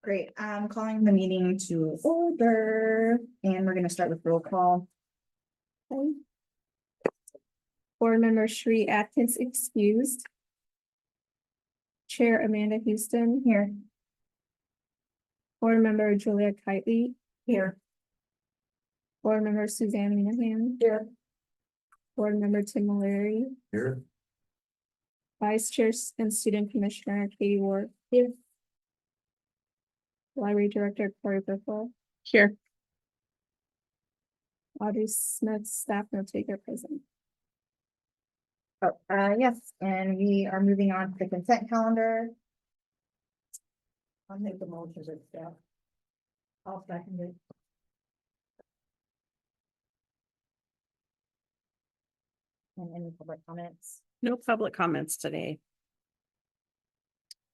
Great. I'm calling the meeting to order and we're gonna start with roll call. Okay. Board Member Sheree Atkins excused. Chair Amanda Houston Here. Board Member Julia Kitely, Here. Board Member Suzanne Minahan, Here. Board Member Tim O'Leary, Here. Vice Chair and Student Commissioner Katie Ward. Here. Library Director Corey Burkle. Here. Audrey Smith, staff note taker present. Oh, yes, and we are moving on to the consent calendar. I'll make the motions of stuff. I'll second it. And any public comments, No public comments today.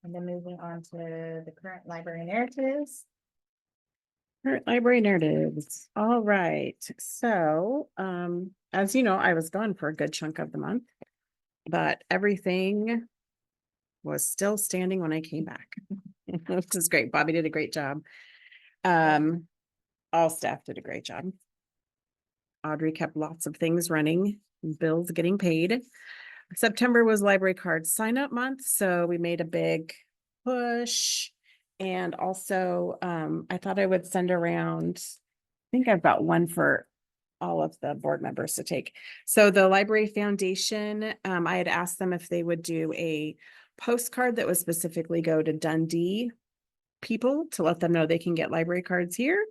and then moving on to the current library narratives. Current library narratives. All right. So, as you know, I was gone for a good chunk of the month, but everything was still standing when I came back, which is great. Bobby did a great job. All staff did a great job. Audrey kept lots of things running, bills getting paid. September was library card sign up month, so we made a big push. And also, I thought I would send around, I think I've got one for all of the board members to take. So the Library Foundation, I had asked them if they would do a postcard that would specifically go to Dundee people to let them know they can get library cards here.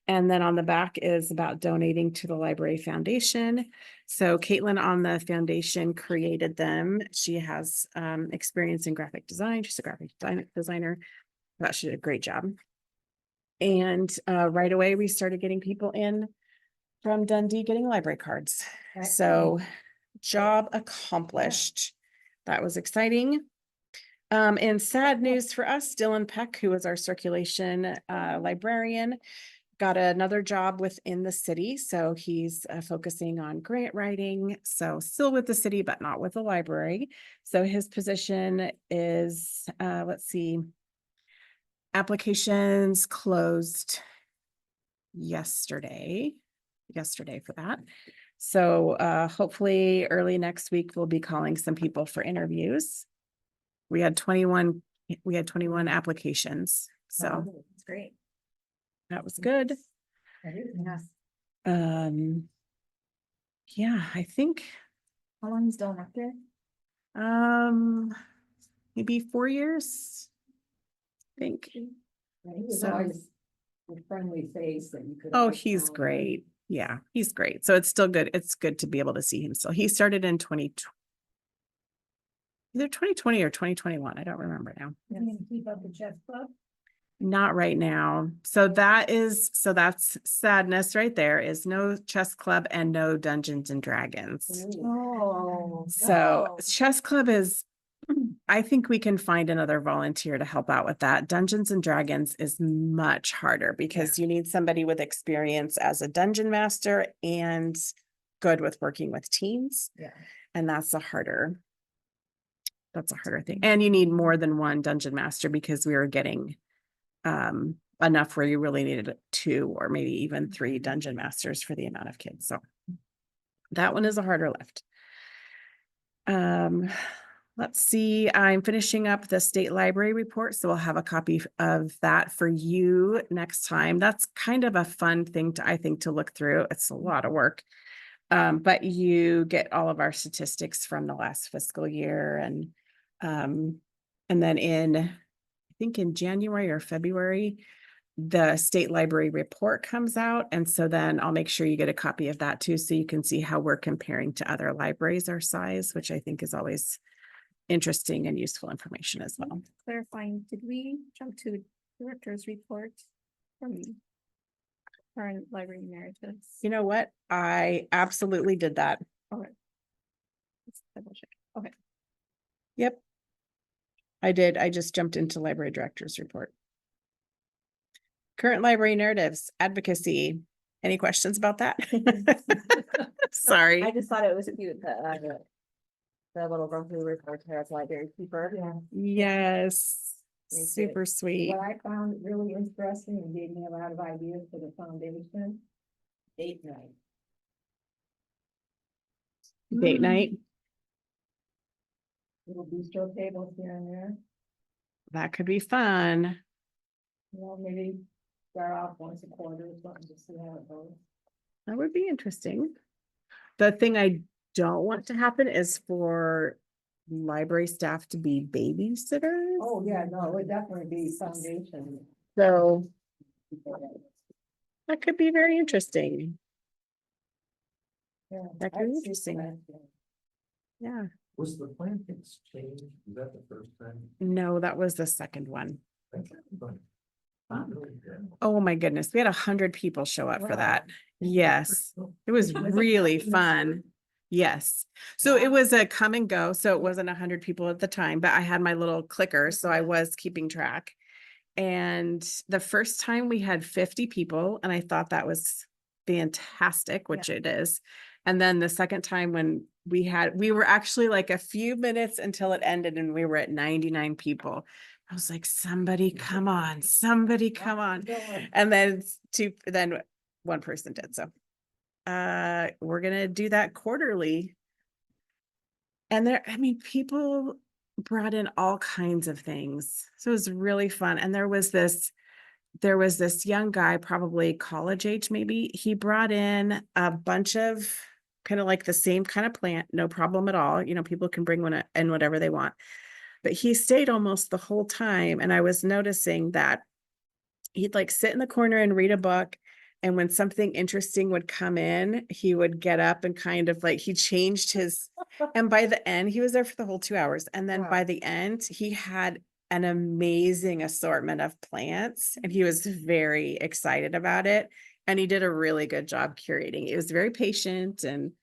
And then on the back is about donating to the Library Foundation. So Caitlin on the foundation created them. She has experience in graphic design. She's a graphic designer. I thought she did a great job. And right away, we started getting people in from Dundee getting library cards. So job accomplished. That was exciting. And sad news for us, Dylan Peck, who was our circulation librarian, got another job within the city. So he's focusing on grant writing. So still with the city, but not with the library. So his position is, let's see, applications closed yesterday for that. So hopefully early next week, we'll be calling some people for interviews. We had 21 applications. So That's great. that was good. Yes. Yeah, I think How long is Dylan up there? maybe 4 years. I think. He was So- always a friendly face that you could. Oh, always he's count on. great. Yeah, he's great. So it's still good. It's good to be able to see him still. He started in either 2020 or 2021. I don't remember now. You can keep up the chess club. Not right now. So that's sadness right there, is no chess club and no Dungeons and Dragons. Oh. So chess club is, I think we can find another volunteer to help out with that. Dungeons and Dragons is much harder because you need somebody with experience as a dungeon master and good with working with teams. Yeah. And that's a harder thing. And you need more than one dungeon master because we were getting enough where you really needed 2 or maybe even 3 dungeon masters for the amount of kids. So that one is a harder lift. Let's see, I'm finishing up the state library report, so we'll have a copy of that for you next time. That's kind of a fun thing I think to look through. It's a lot of work. But you get all of our statistics from the last fiscal year and then I think in January or February, the state library report comes out. And so then I'll make sure you get a copy of that too, so you can see how we're comparing to other libraries our size, which I think is always interesting and useful information as well. Clarifying, did we jump to director's report from current library narratives? You know what? I absolutely did that. Okay. Let's double check. Okay. Yep. I did. I just jumped into library director's report. Current library narratives, advocacy. Any questions about that? Sorry. I just thought it was cute that the little girl who referred to her as library keeper. Yeah. Yes. super sweet. What I found really interesting and gave me a lot of ideas for the foundation, date night. Date night, Little bistro tables here and there, that could be fun. you know, maybe start off once a quarter or something to see how it goes. That would be interesting. The thing I don't want to happen is for library staff to be babysitters. Oh, yeah, no, it would definitely be foundation. So that could be very interesting. Yeah, That could I'd be see interesting. that, yeah. Yeah, Was the plant exchange, was that the first time? no, that was the second one. Wow. Oh my goodness, we had 100 people show up for Wow. that. Yes, it was Was it really fun? fun. Yes, so it Wow. was a come and go, so it wasn't 100 people at the time, but I had my little clicker, so I was keeping track. And the first time we had 50 people, and I thought that was fantastic, which it is. And then the second time when we were actually like a few minutes until it ended and we were at 99 people. I was like, somebody come on, somebody come on. And then then one person did. So we're gonna do that quarterly. And I mean, people brought in all kinds of things. So it was really fun. And there was this young guy, probably college age, maybe. He brought in a bunch of kind of like the same kind of plant, no problem at all. You know, people can bring one in whatever they want. But he stayed almost the whole time. And I was noticing that he'd like sit in the corner and read a book. And when something interesting would come in, he would get up and kind of like, he changed his, and by the end, he was there for the whole 2 hours. And then by Wow. the end, he had an amazing assortment of plants and he was very excited about it. And he did a really good job curating. It was very patient and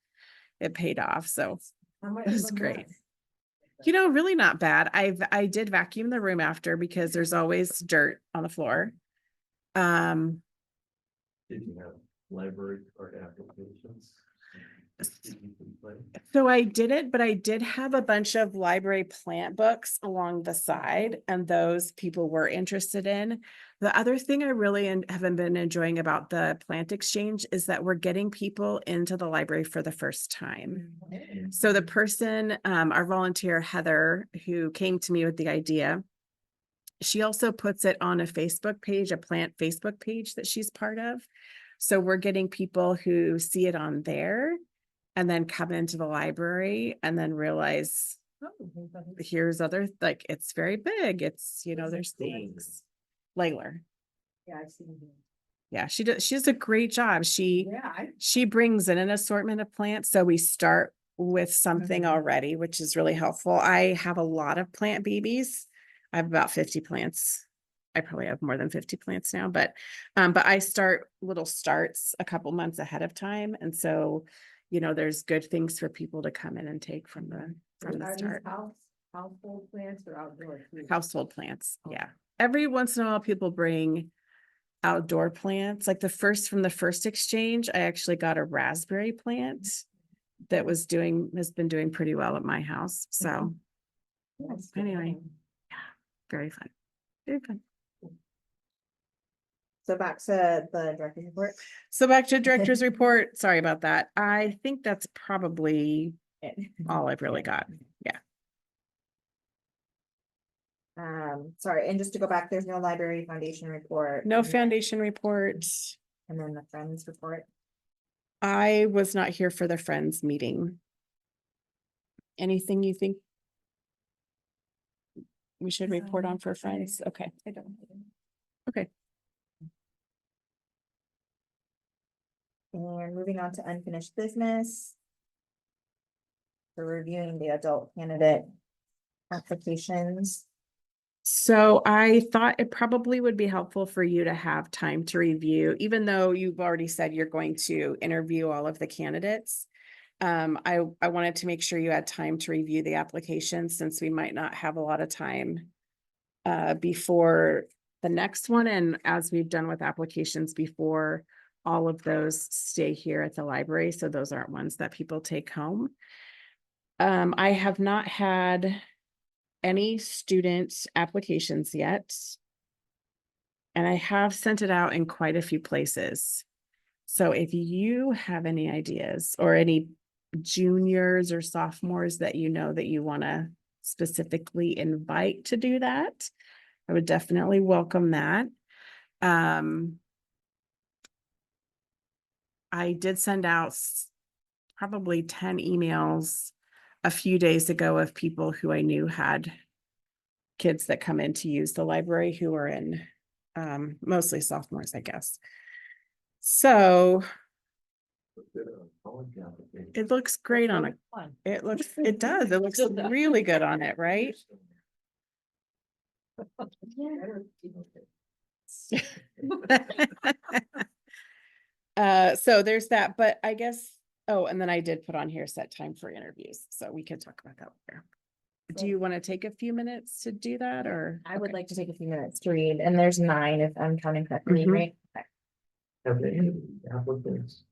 it paid off. So How much it is was a great. month? You know, really not bad. I did vacuum the room after because there's always dirt on the floor. Did you have library card applications? So I didn't, but I did have a bunch of library plant books along the side, and those people were interested in. The other thing I really haven't been enjoying about the plant exchange is that we're getting people into the library for the first time. So the person, our volunteer, Heather, who came to me with the idea, she also puts it on a Facebook page, a plant Facebook page that she's part of. So we're getting people who see it on there and then come into the library and then realize here's other, like, it's very big. It's, you know, there's things. Layler. Yeah, I've seen him. Yeah, she does a great job. Yeah, She brings in an assortment of plants. So we start with something Mhm. already, which is really helpful. I have a lot of plant babies. I have about 50 plants. I probably have more than 50 plants now, but I start little starts a couple months ahead of time. And so, you know, there's good things for people to come in and take from the Are these start. household plants or outdoor? too? Household plants. Yeah. Every once in a while, people bring outdoor plants. Like from the first exchange, I actually got a raspberry plant that has been doing pretty well at my house. So Yes. anyway, very fun. Very fun. So back to the director's report. So back to director's report. Sorry about that. I think that's probably all I've really got. Yeah. Sorry, and just to go back, there's no library foundation report. No foundation report. And then the friends report. I was not here for the Friends meeting. Anything you think we should report on for Friends? Okay. I don't. Okay. And moving on to unfinished business. So reviewing the adult candidate applications. So I thought it probably would be helpful for you to have time to review, even though you've already said you're going to interview all of the candidates. I wanted to make sure you had time to review the applications since we might not have a lot of time before the next one. And as we've done with applications before, all of those stay here at the library. So those aren't ones that people take home. I have not had any student applications yet. And I have sent it out in quite a few places. So if you have any ideas or any juniors or sophomores that you know that you want to specifically invite to do that, I would definitely welcome that. I did send out probably 10 emails a few days ago of people who I knew had kids that come in to use the library who are in mostly sophomores, I guess. So it looks great on it. It does. It looks really good on it, right? So there's that, but I guess, oh, and then I did put on here set time for interviews, so we can talk about that later. Do you want to take a few minutes to do that, or? I would Okay. like to take a few minutes to read, and there's 9 if I'm counting correctly, Mhm. right? Okay. Have any applicants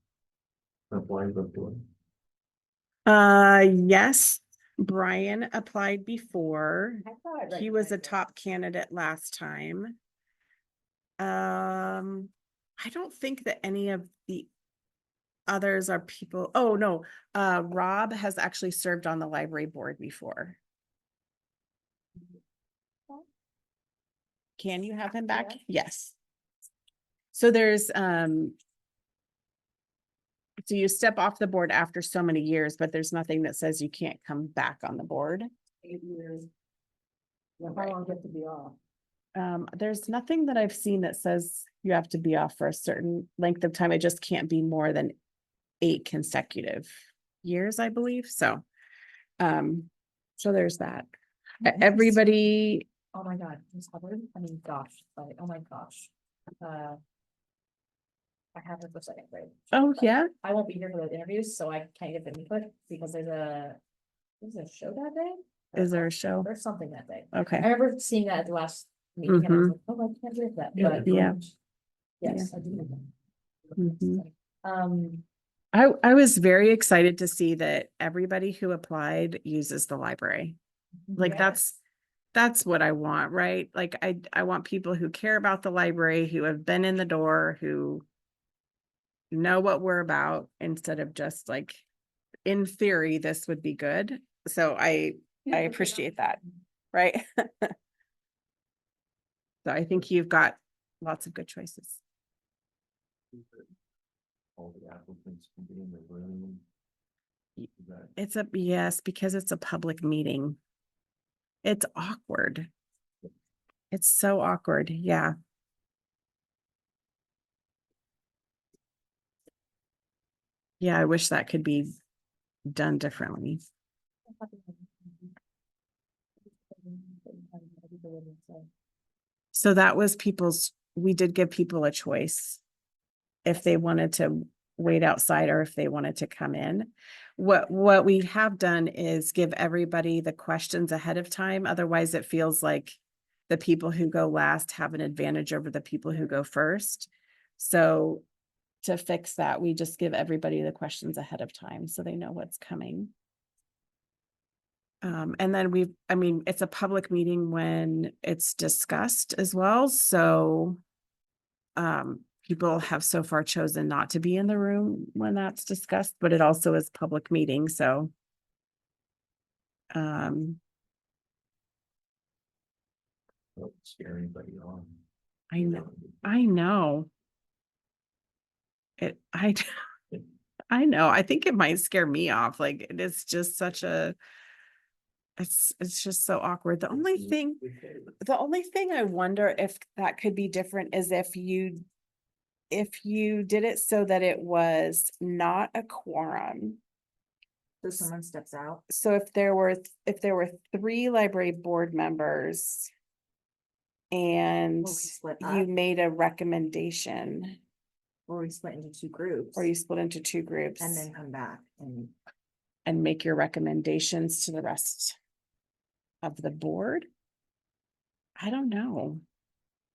applied before? Yes, Brian applied before. I thought I He was a recognized it. top candidate last time. I don't think that any of the others are people. Oh, no, Rob has actually served on the library board before. Can you have him back? Yes. So there's, so you step off the board after so many years, but there's nothing that says you can't come back on the board. 8 years. Yeah, how long do you have to be off? There's nothing that I've seen that says you have to be off for a certain length of time. It just can't be more than 8 consecutive years, I believe. So there's that. Everybody, Oh my God, Ms. Hubbard, I mean, gosh, sorry, oh my gosh. I have her for 2nd grade. oh, But yeah, I won't be here for the interviews, so I can't give them input because there's a show that day? is there a show? There's something that day. I Okay. remember seeing that at the last meeting and I was like, oh, I can't do that, but. Yeah. Yes, I do. know that. Mhm. Um, I was very excited to see that everybody who applied uses the library. Like that's what I want, right? Like I want people who care about the library, who have been in the door, who know what we're about, instead of just like, in theory, this would be good. So I appreciate that, right? So I think you've got lots of good choices. All the applicants can be in the room. Is that- It's yes, because it's a public meeting. It's awkward. It's so awkward. Yeah. Yeah, I wish that could be done differently. So that was we did give people a choice if they wanted to wait outside or if they wanted to come in. What we have done is give everybody the questions ahead of time. Otherwise, it feels like the people who go last have an advantage over the people who go first. So to fix that, we just give everybody the questions ahead of time so they know what's coming. And then I mean, it's a public meeting when it's discussed as well. So people have so far chosen not to be in the room when that's discussed, but it also is public meeting. So Don't scare anybody on. I know, I know. I know. I think it might scare me off. Like it is just such a it's just so awkward. The only thing I wonder if that could be different is if you did it so that it was not a quorum. so someone steps out, So if there were 3 library board members and Or we split you up. made a recommendation or we split into 2 groups. or you split into 2 groups And then come back and. make your recommendations to the rest of the board. I don't know.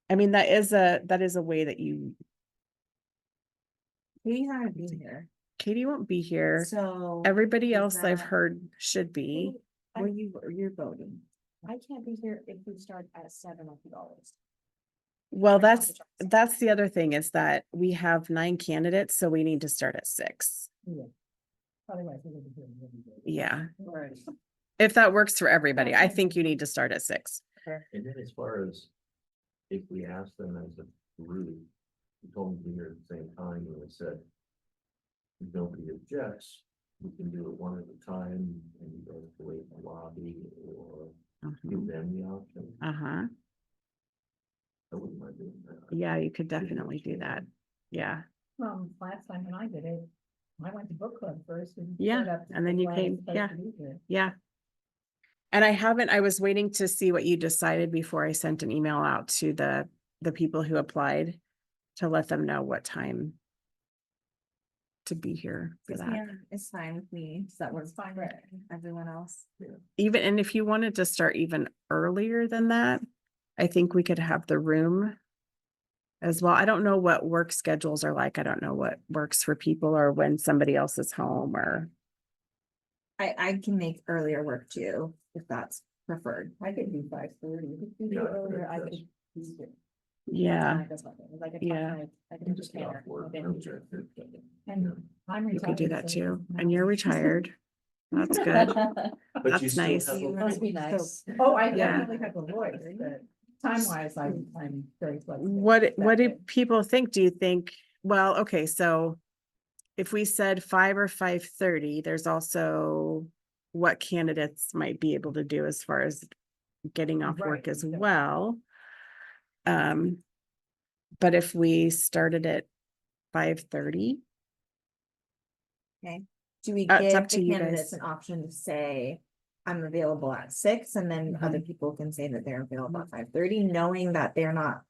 I mean, that is a way that you, He's not gonna be here, Katie won't be here. so. Everybody is else I've that- heard should be. You're voting. I can't be here if we start at $7 Well, that's the other thing is that we have 9 candidates, so we need to start at 6. Yeah. Otherwise, we're gonna be here every day. Yeah, Right. if that works for everybody, I think you need to start at 6. And then as far as if we ask them as a group, we told them to be here at the same time, and we said, if nobody objects, we can do it one at a time and you guys can wait in the lobby or give them the option. Uh-huh. I wouldn't mind doing that. Yeah, you could definitely do that. Yeah, Last time when I did it, I went to book club first. Yeah, showed up to and then see you why I was came, supposed yeah. to be here. yeah. And I was waiting to see what you decided before I sent an email out to the people who applied to let them know what time to be here for that. Yeah, it's fine with me. So that works fine for everyone else. Even, and if you wanted to start even earlier than that, I think we could have the room as well. I don't know what work schedules are like. I don't know what works for people or when somebody else is home or. I can make earlier work too, if that's preferred. I could do 5:30. If you do Yeah, earlier, I that's- could. be here. Yeah, It doesn't matter. Like, it's Yeah. fine. I You can just just get care. off work. And Yeah. I'm you could do retired, that so too. no. And you're retired. That's good. But you That's still nice. have a- Must be nice. Oh, I Yeah. definitely have a voice, but time-wise, I'm very flexible. What that do way. people think? Do you think, well, okay, so if we said 5 or 5:30, there's also what candidates might be able to do as far as getting off work Right, as yeah. well. But if we started at 5:30, Do we It's up give to the you candidates guys. an option to say, I'm available at 6, and then Mhm. other people can say that they're available at 5:30, knowing that they're not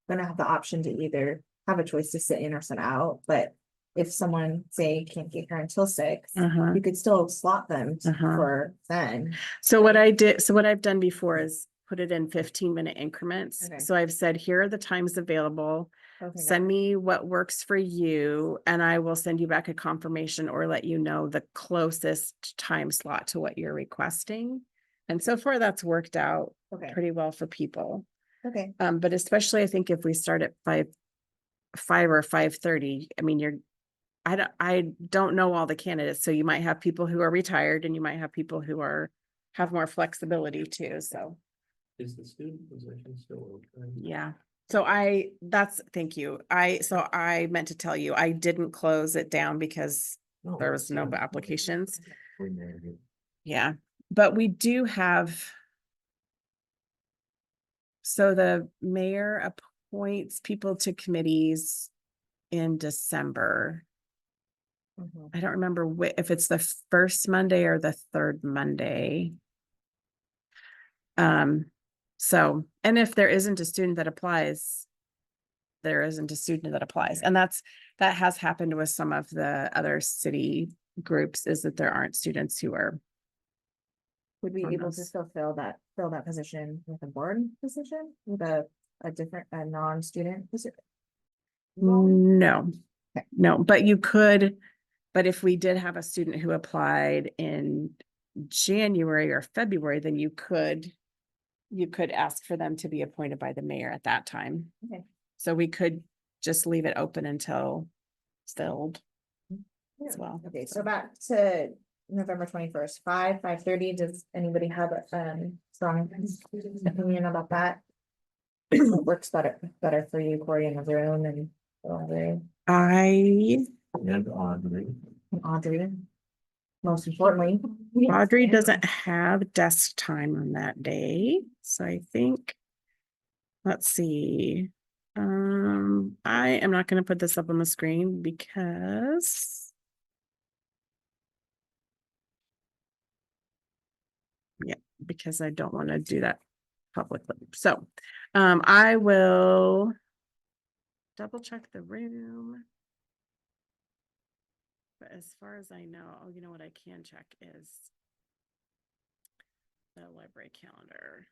gonna have the option to either have a choice to sit in or sit out, but if someone say can't get here until 6, Uh-huh. you could still slot them Uh-huh. for then. So what I've done before is put it in 15-minute increments. Okay. So I've said, here are the times available. Okay, Send me what works for you and I will send you back a confirmation or let you know the closest time slot to what you're requesting. And so far that's worked out okay, pretty well for people. okay. But especially I think if we start at 5 or 5:30, I mean, I don't know all the candidates, so you might have people who are retired and you might have people who have more flexibility too, so. Is the student position still open? Yeah, so thank you. So I meant to tell you, I didn't close it down because No, there was no that's- applications. We made it. Yeah, but we do have. So the mayor appoints people to committees in December. Mhm. I don't remember if it's the first Monday or the third Monday. So, and if there isn't a student that applies, there isn't a student that applies. And that has happened with some of the other city groups is that there aren't students who are. Would we on be able to those. still fill that position with a board position with a different, a non-student position? No, Okay. no, but you could, but if we did have a student who applied in January or February, then you could ask for them to be appointed by the mayor at that time. Okay. So we could just leave it open until it's filled as well. Okay, so back to November 21st, 5:30. Does anybody have a strong opinion about that? What works better for you, Corey, in the room and Audrey? And Audrey. Audrey. Most importantly. Audrey doesn't have desk time on that day, so I think, let's see. I am not going to put this up on the screen because. Yeah, because I don't want to do that publicly. So, I will double check the room. But as far as I know, oh, you know what I can check is the library calendar,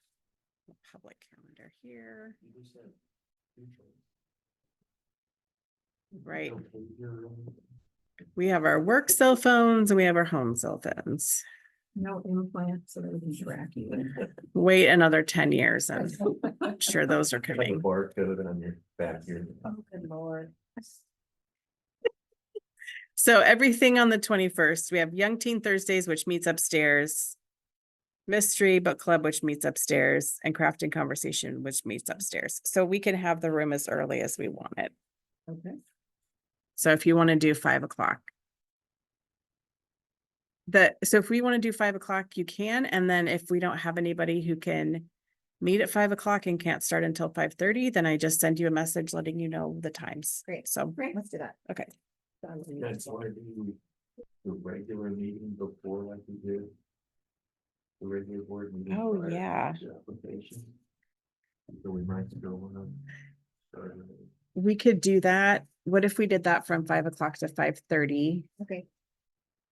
the public calendar here, You said future. right? Your We have our work cell phones and we have our home cell phones. No implants, so that would track you. Wait another 10 years and I'm sure those are Like a coming. barcode on your back here. Oh, good lord. So everything on the 21st, we have Young Teen Thursdays, which meets upstairs. Mystery Book Club, which meets upstairs, and Crafting Conversation, which meets upstairs. So we can have the room as early as we want it. Okay. So if you want to do 5 o'clock. So if we want to do 5 o'clock, you can, and then if we don't have anybody who can meet at 5 o'clock and can't start until 5:30, then I just send you a message letting you know the times. Great. So, Great. Let's do that. okay. You guys wanna do the regular meeting before like we did? The regular board meeting. Oh, prior to yeah. the Application. So we might go on. Sorry. We could do that. What if we did that from 5 o'clock to 5:30, Okay.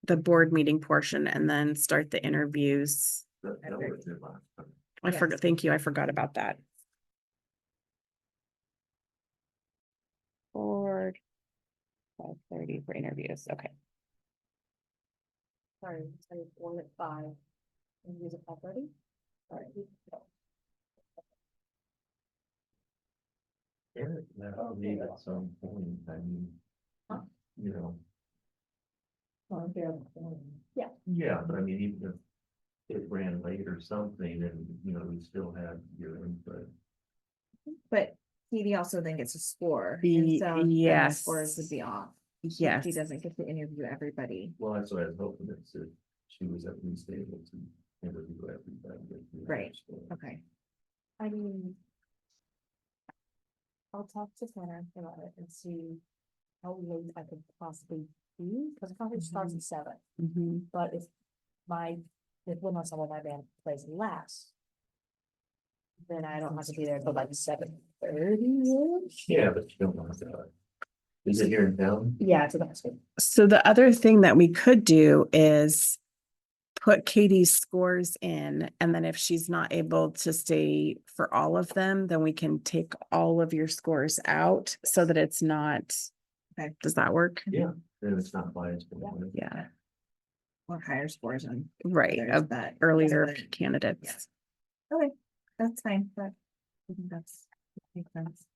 the board meeting portion, and then start the interviews? That was it last time. I Yes. forgot, thank you, I forgot about that. Board. 5:30 for interviews, okay. Sorry, sorry, 1 at 5. And use it already? Sorry. Yeah, that'll need at some point, I mean. You know, Yeah. yeah, but I mean, even if it ran late or something, and, you know, we still had your input. But Katie also then gets a score. The- And so then the yes. scores would be off. Yes, She doesn't get to interview everybody. Well, that's what I was hoping, that she was at least able to interview everybody. Right. Okay. I mean. I'll talk to Tanner about it and see how late I could possibly be, because the conference starts at 7, Mhm. but if when my some of my band plays last. Then I don't have to be there until like 7:30. Yeah, but you don't want to. Is it here in town? Yeah, it's about school. So the other thing that we could do is put Katie's scores in, and then if she's not able to stay for all of them, then we can take all of your scores out so that it's not. Okay. Does that work? Yeah, then it's not biased. Yeah, Or higher scores on. right, There's of that. earlier That's the- candidates. Okay, that's fine, but I think that's makes sense.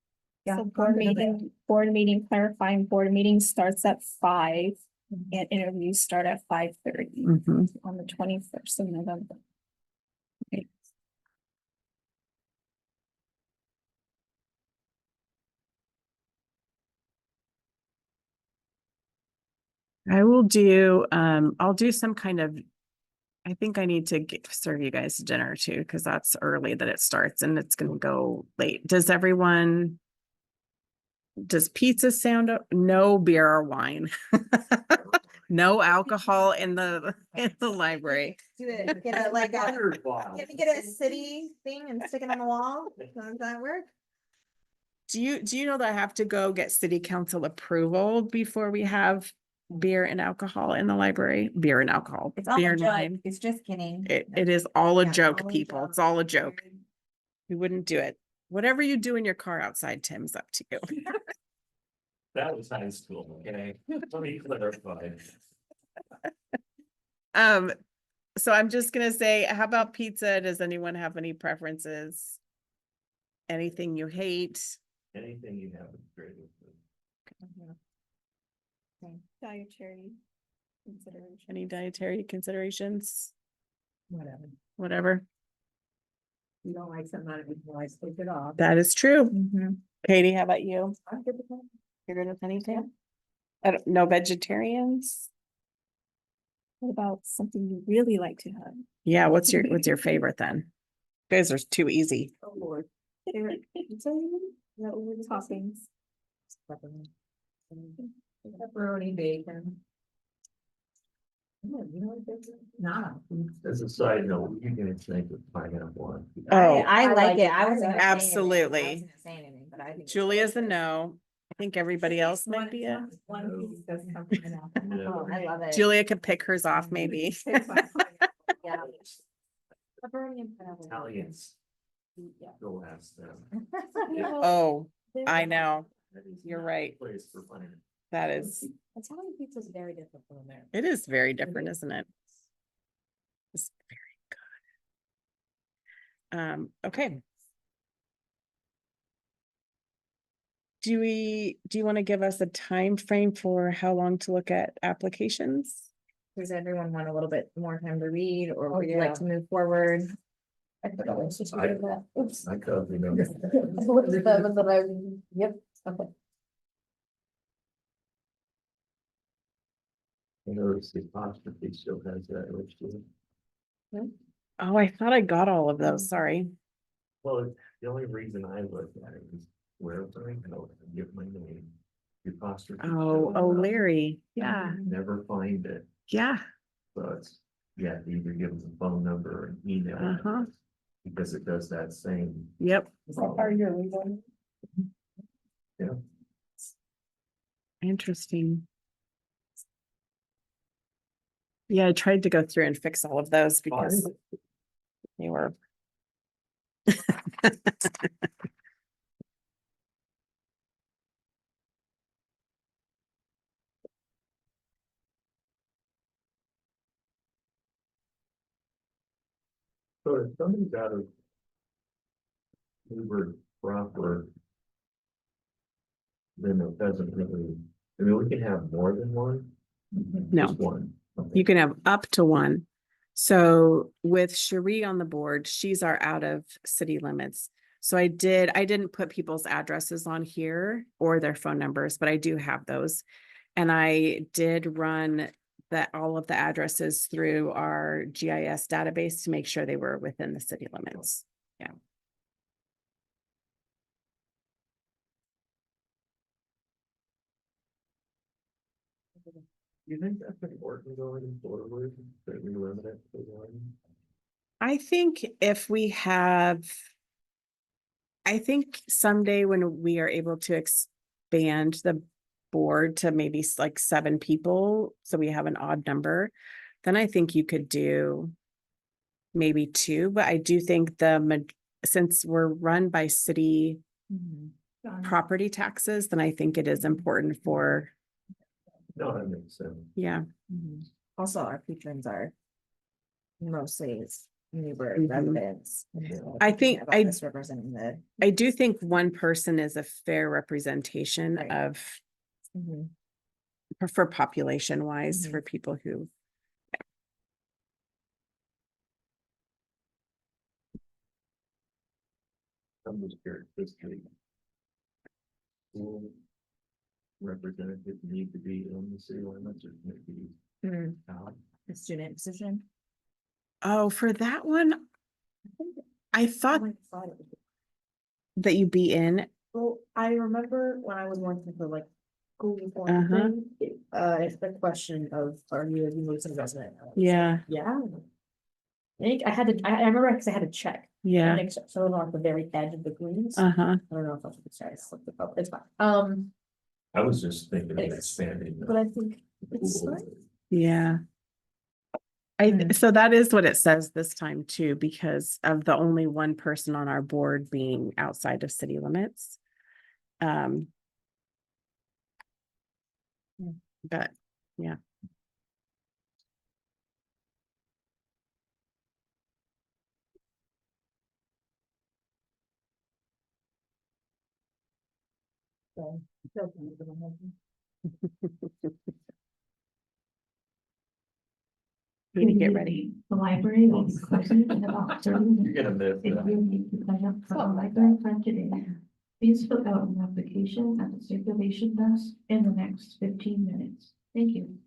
Yeah. So go board ahead. meeting clarifying, board meeting starts at 5 and interviews start at 5:30 Mhm. on the 21st of November. I will do, I'll do some kind of. I think I need to serve you guys dinner too, because that's early that it starts and it's gonna go late. Does everyone? Does pizza sound, no beer or wine? No alcohol in the library. Do it, get a like a, can we get a city thing and stick it on the wall? Does that work? Do you know that I have to go get city council approval before we have beer and alcohol in the library? Beer and alcohol, It's all beer a and joke. wine. It's just kidding. It is all a Yeah, joke, all a people. joke. It's all a joke. We wouldn't do it. Whatever you do in your car outside, Tim's up to you. That was high school, okay? Let me clarify. So I'm just gonna say, how about pizza? Does anyone have any preferences? Anything you hate? Anything you have is great. Dietary consideration. Any dietary considerations? Whatever. Whatever. You don't like something, I would always take it off. That is true. Mhm. Katie, how about you? I'm good with that. You're good with anything? I don't, no vegetarians? What about something you really like to have? Yeah, what's your favorite then? You guys are too easy. Oh, Lord. Toppings. Pepperoni, bacon. Yeah, you know what this is? Nah. As a side note, you can think of pineapple on. Oh, I like it. I wasn't. gonna say anything. I Absolutely. wasn't gonna say anything, but I think. Julia's a no. I think everybody else might be a. One piece does come from an apple. Yeah. Oh, I love it. Julia could pick hers off maybe. Yeah. Pepperoni and pineapple. Italians, Yeah. go ask them. Oh, I know. That is You're not right. the Place for pineapple. That is, Italian pizza is very different from American. it is very different, isn't it? Okay. Do you want to give us a time frame for how long to look at applications? Does everyone want a little bit more time to read, or Oh, would you like yeah. to move forward? I forgot what she I- did that. Oops. I can't remember. What is that? Was that yep, okay. I noticed the apostrophe still has that edge to it. Oh, I thought I got all of those, sorry. Well, the only reason I look at it is where I know, I give my name. The apostrophe. Oh, still has it. Larry, yeah, Never find it, yeah, so it's, you have to either give them a phone number or an email. Uh-huh. address, because it does that same, yep, Is that part of your reason? interesting. Yeah, I tried to go through and fix all of those because they were. so if somebody's out of Newberg proper, then it doesn't really, I mean, we can have more than one. No. Just one. Okay. You can have up to one. So with Cherie on the board, she's our out of city limits. So I didn't put people's addresses on here or their phone numbers, but I do have those. And I did run all of the addresses through our GIS database to make sure they were within the city limits. Yeah. You think that's important going forward, that we limit it to one? I think I think someday when we are able to expand the board to maybe like 7 people, so we have an odd number, then I think you could do maybe 2, but I do think since we're run by city property taxes, then I think it is important for, No, that makes sense. yeah, Also, our patrons are mostly Newberg Mhm. residents. I think Representing the. I do think one person is a fair representation Right. of, Mhm. for population wise, Mhm. for people who. I'm just curious, this could. School representatives need to be in the city limits or maybe Mm, out. The student position. Oh, for that one, I thought that you'd be in. Well, I remember when I was working for like Google Form Uh-huh. thing, it's the question of, are you a Newberg resident? I was like, Yeah, Yeah. I think I had to, I remember because I had to check. yeah, I think so on the very edge of the greens. uh-huh. I don't know if that's what it says, look it up, it's fine. I was just thinking of It's- expanding. But I think it's Google. like, Yeah. Hmm. So that is what it says this time too, because of the only one person on our board being outside of city limits. Um. But, yeah. so, Need to get ready. The library will be closing in about 30 You're minutes. gonna miss If that. you need to sign up for the library fund today, please fill out an application at the circulation desk in the next 15 minutes. Thank you.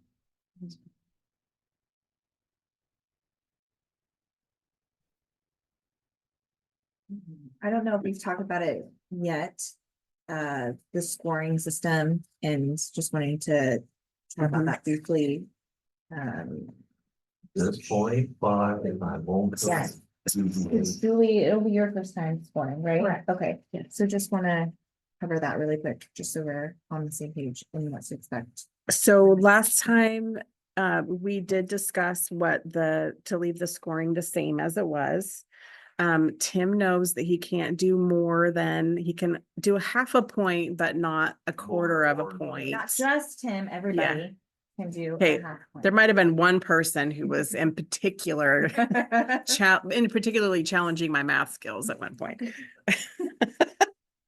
I don't know if we've talked about it yet. The scoring system and just wanting to talk about that briefly. This 0.5, and I won't. Yes. Julie, it'll be your first time scoring, right? Correct. Okay, so just wanna cover that really quick, just so we're on the same page and what to expect. So last time, we did discuss to leave the scoring the same as it was. Tim knows that he can't do more than, he can do a half a point, but not a quarter of a point. Not just him, everybody. can do. a Okay, half point. There might have been one person who was in particular, particularly challenging my math skills at one point.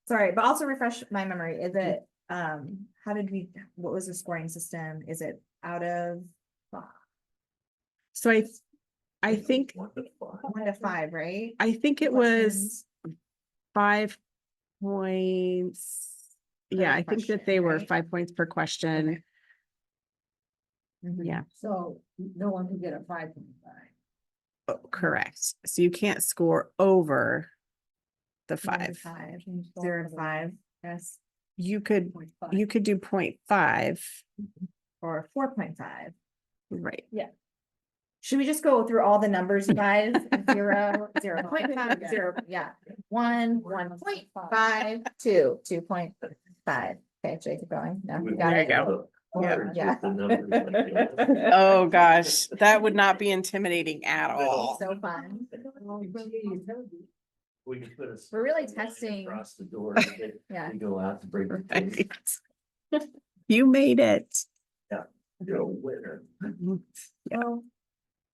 Sorry, but also refresh my memory. Is it, how did we, what was the scoring system? Is it out of So I think, 1 to 5, right? I think it was 5 points. Yeah, Per I think that question, they were right? 5 points per question. Mhm. Yeah, So no one could get a 5.5. oh, correct. So you can't score over the 1 to 5. 5, 0 to 5, yes, You could do 0.5, or 4.5. right? Should we just go through all the numbers, you guys? 0, 0.5, 0, yeah, 1, 1.5, 2, 2.5. Okay, should I keep going? No, you got There you it? go. Words Yeah. with the numbers like that. Oh, gosh, that would not be intimidating at all. So fun. We just put a. We're really line testing. Across the door. Yeah. We go out to break the case. Right. You made it. You're a winner. Yeah. Well,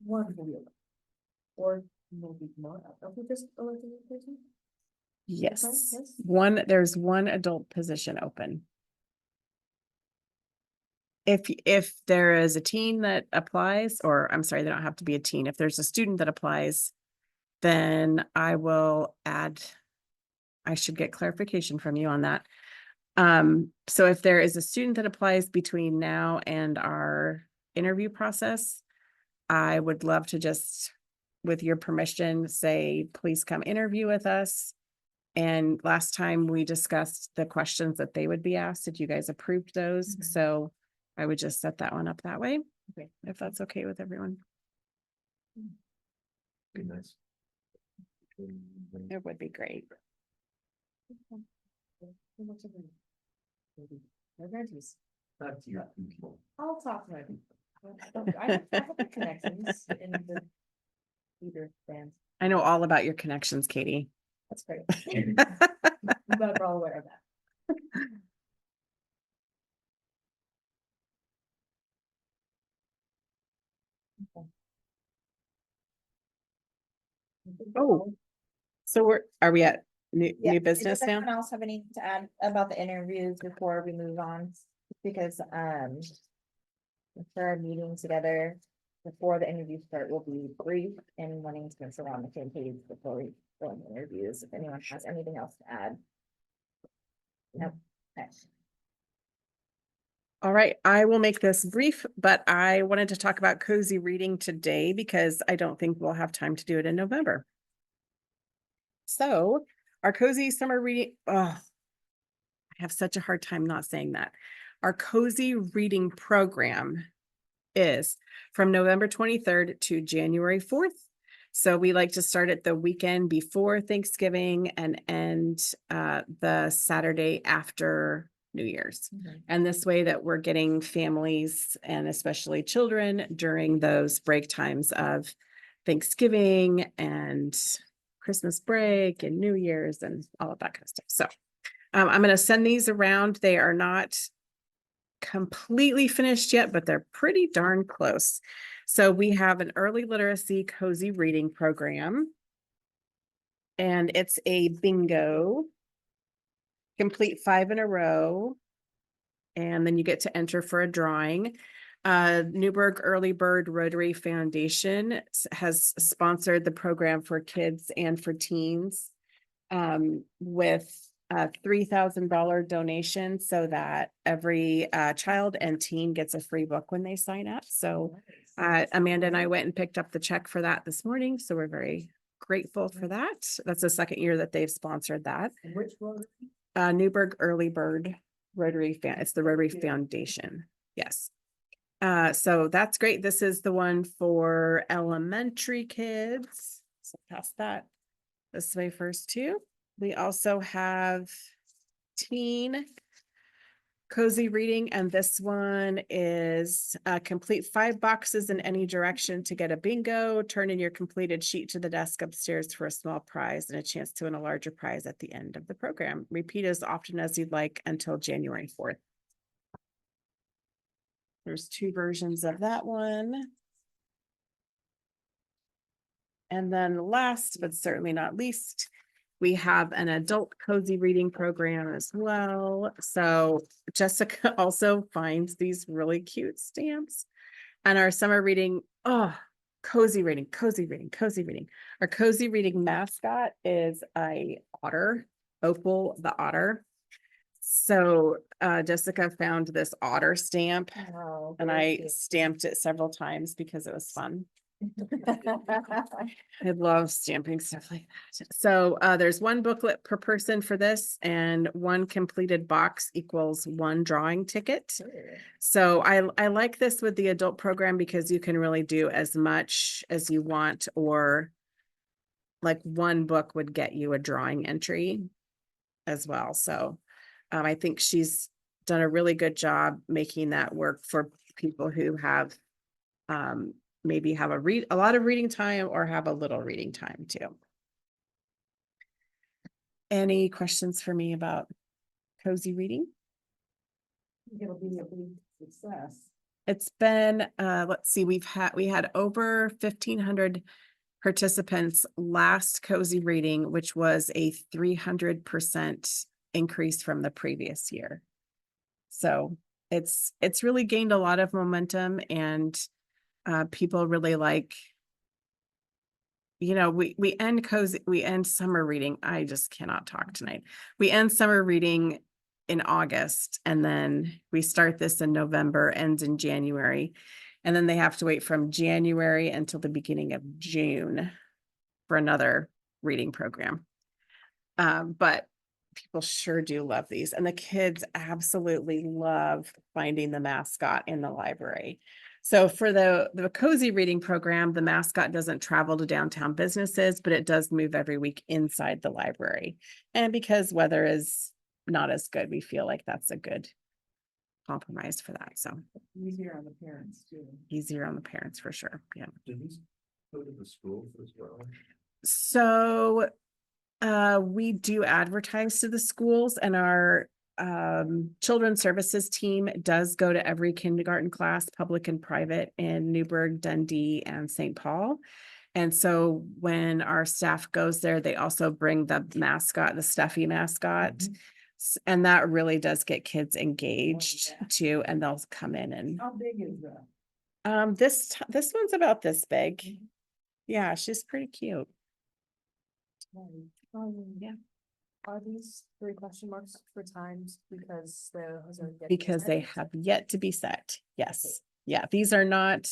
one will be, or maybe more. Don't we just elect a person? Yes, yes. there's one adult position open. If there is a teen that applies, or I'm sorry, they don't have to be a teen. If there's a student that applies, then I will add, I should get clarification from you on that. So if there is a student that applies between now and our interview process, I would love to just, with your permission, say, please come interview with us. And last time we discussed the questions that they would be asked, if you guys approved those. Mhm. So I would just set that one up that way, Okay. if that's okay with everyone. Be nice. It would be great. Back to your people. I'll talk to my people. I have connections in the either band. I know all about your connections, Katie. That's great. I'm glad we're all aware of that. Oh, so are we at new Yeah. business Does now? anyone else have anything to add about the interviews before we move on? Because, for our meeting together, before the interviews start, we'll be brief and wanting to make sure we're on the same page before we go into interviews, if anyone has anything else to add. Nope. Okay. All right, I will make this brief, but I wanted to talk about cozy reading today because I don't think we'll have time to do it in November. So our cozy summer reading, I have such a hard time not saying that. Our cozy reading program is from November 23rd to January 4th. So we like to start at the weekend before Thanksgiving and end the Saturday after New Year's. Mhm. And this way that we're getting families and especially children during those break times of Thanksgiving and Christmas break and New Year's and all of that kind of stuff. So I'm going to send these around. They are not completely finished yet, but they're pretty darn close. So we have an early literacy cozy reading program. And it's a bingo. Complete 5 in a row. And then you get to enter for a drawing. Newberg Early Bird Rotary Foundation has sponsored the program for kids and for teens with a $3,000 donation so that every child and teen gets a free book when they sign up. So Amanda and I went and picked up the check for that this morning. So we're very grateful for that. That's the second year that they've sponsored that. Which one? Newberg Early Bird Rotary it's the Rotary Foundation. Yes. So that's great. This is the one for elementary kids. So pass that this way first too. We also have teen cozy reading, and this one is complete 5 boxes in any direction to get a bingo. Turn in your completed sheet to the desk upstairs for a small prize and a chance to win a larger prize at the end of the program. Repeat as often as you'd like until January 4th. There's two versions of that one. And then last, but certainly not least, we have an adult cozy reading program as well. So Jessica also finds these really cute stamps. And our summer reading, cozy reading, cozy reading, cozy reading. Our cozy reading mascot is a otter, Opal the otter. So Jessica found this otter stamp Oh, and very I cute. stamped it several times because it was fun. I love stamping stuff like that. So there's one booklet per person for this, and one completed box equals one drawing ticket. So I like this with the adult program because you can really do as much as you want, or like one book would get you a drawing entry as well. So I think she's done a really good job making that work for people who have maybe have a lot of reading time or have a little reading time too. Any questions for me about cozy reading? It'll be a big success. It's been, let's see, we had over 1,500 participants last cozy reading, which was a 300% increase from the previous year. So it's really gained a lot of momentum, and people really like, we end summer reading. I just cannot talk tonight. We end summer reading in August, and then we start this in November, ends in January. And then they have to wait from January until the beginning of June for another reading program. But people sure do love these, and the kids absolutely love finding the mascot in the library. So for the cozy reading program, the mascot doesn't travel to downtown businesses, but it does move every week inside the library. And because weather is not as good, we feel like that's a good compromise for that. So Easier on the parents too. easier on the parents for sure. Yeah. Do these go to the schools as well? So we do advertise to the schools, and our children's services team does go to every kindergarten class, public and private, in Newberg, Dundee, and St. Paul. And so when our staff goes there, they also bring the mascot, the stuffy mascot. And that really does get kids engaged too, and they'll come in and How big is that? this one's about this big. Yeah, she's pretty cute. Yeah. Are these 3 question marks for times because Because they have yet to be set. Yes. Yeah, these are not,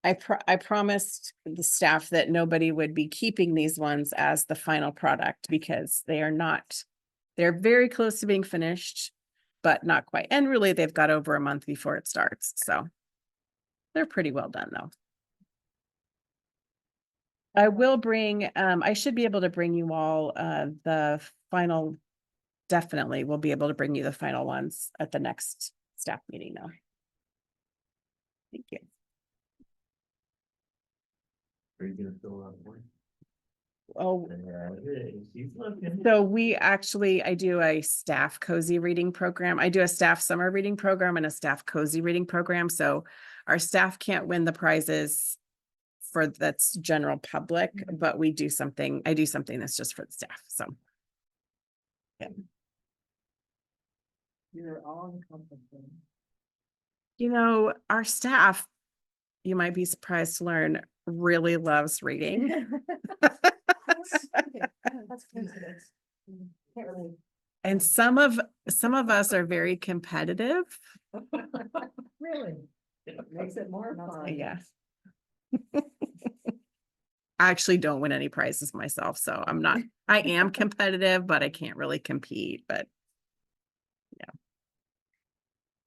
I promised the staff that nobody would be keeping these ones as the final product, because they are not, they're very close to being finished, but not quite. And really, they've got over a month before it starts. So they're pretty well done though. I will bring, I should be able to bring you all the final, definitely we'll be able to bring you the final ones at the next staff meeting though. Thank you. Are you gonna fill out one? Oh, She's looking. so I do a staff cozy reading program. I do a staff summer reading program and a staff cozy reading program. So our staff can't win the prizes for that's general public, but I do something that's just for the staff. So yeah. You're all encompassing. Our staff, you might be surprised to learn, really loves reading. That's coincidence. Can't really. And some of us are very competitive. Really? Makes it more fun. Yeah. I actually don't win any prizes myself, so I am competitive, but I can't really compete, but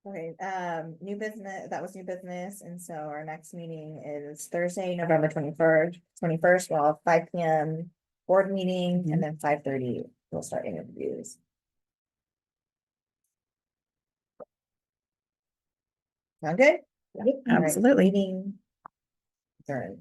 Okay, new business, that was new business, and so our next meeting is Thursday, November 21st, we'll have 5 p.m. board meeting, and then 5:30, we'll start interviews. Sound good? All right, Absolutely. meeting adjourned.